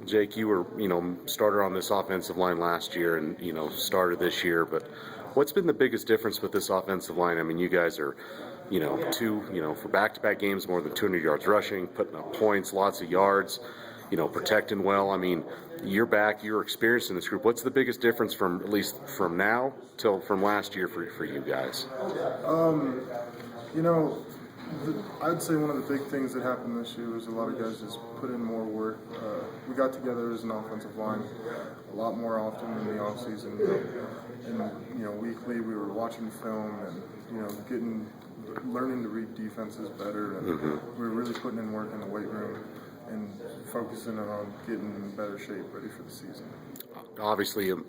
Jake, you were, starter on this offensive line last year and, starter this year, but what's been the biggest difference with this offensive line? I mean, you guys are, for back-to-back games, more than 200 yards rushing, putting up points, lots of yards, protecting well. I mean, you're back, you're experienced in this group. What's the biggest difference from, at least from now till from last year for you guys? You know, I'd say one of the big things that happened this year was a lot of guys just put in more work. We got together as an offensive line a lot more often in the off season, and weekly we were watching film and learning to read defenses better, and we were really putting in work in the weight room and focusing on getting in better shape, ready for the season. Obviously, at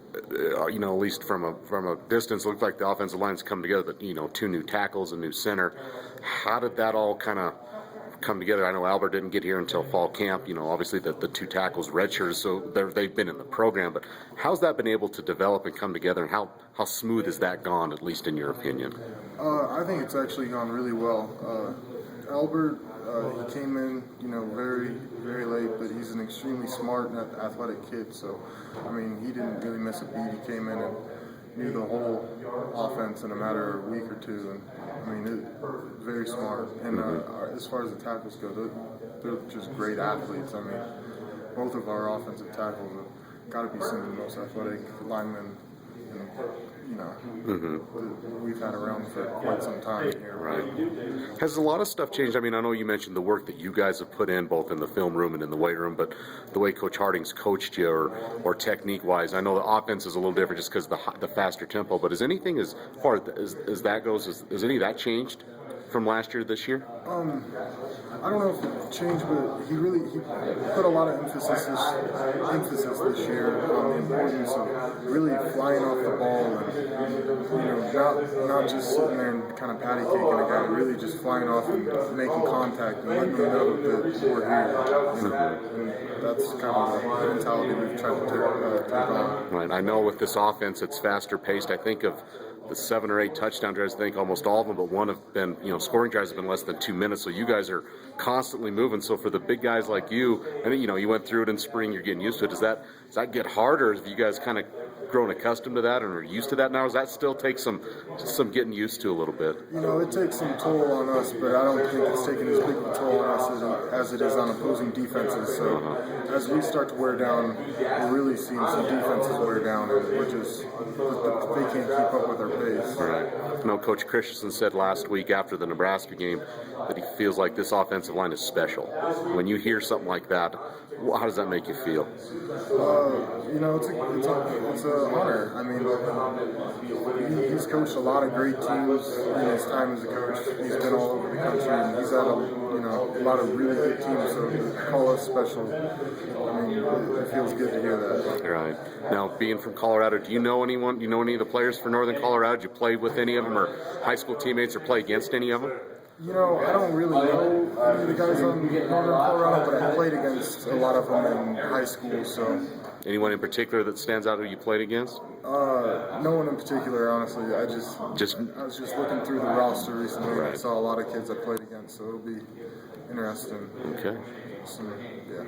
least from a distance, it looked like the offensive line's come together. But 2 new tackles, a new center. How did that all kind of come together? I know Albert didn't get here until fall camp. Obviously the 2 tackles redshirted, so they've been in the program. But how's that been able to develop and come together, and how smooth has that gone, at least in your opinion? I think it's actually gone really well. Albert, he came in, very, very late, but he's an extremely smart and athletic kid. So, I mean, he didn't really miss a beat. He came in and knew the whole offense in a matter of a week or 2. And I mean, very smart. And as far as the tackles go, they're just great athletes. I mean, both of our offensive tackles have got to be some of the most athletic linemen, we've had around for quite some time here. Right. Has a lot of stuff changed? I mean, I know you mentioned the work that you guys have put in, both in the film room and in the weight room, but the way Coach Harding's coached you, or technique-wise, I know the offense is a little different just because the faster tempo. But is anything, as far as that goes, has any of that changed from last year to this year? I don't know if it changed, but he put a lot of emphasis this year on the importance of really flying off the ball and not just sitting there and kind of patty caking a guy, really just flying off and making contact and letting them know that we're here. And that's kind of the mentality we've tried to take on. Right. I know with this offense, it's faster paced. I think of the 7 or 8 touchdown drives, I think almost all of them, but one have been, scoring drives have been less than 2 minutes. So you guys are constantly moving. So for the big guys like you, I think, you went through it in spring, you're getting used to it. Does that get harder? Have you guys kind of grown accustomed to that and are used to that now? Does that still take some getting used to a little bit? It takes some toll on us, but I don't think it's taking as big of a toll on us as it is on opposing defenses. So as we start to wear down, we're really seeing some defenses wear down, and they can't keep up with our pace. Right. I know Coach Christensen said last week after the Nebraska game that he feels like this offensive line is special. When you hear something like that, how does that make you feel? It's an honor. I mean, he's coached a lot of great teams in his time as a coach. He's been all over the country, and he's had a lot of really good teams. So to call us special, I mean, it feels good to hear that. Right. Now, being from Colorado, do you know anyone? Do you know any of the players for Northern Colorado? Did you play with any of them, or high school teammates, or play against any of them? I don't really know any of the guys on Northern Colorado, but I played against a lot of them in high school. So, anyone in particular that stands out who you played against? No one in particular, honestly. I was just looking through the roster recently, and I saw a lot of kids I played against, so it'll be interesting. Okay. Yeah.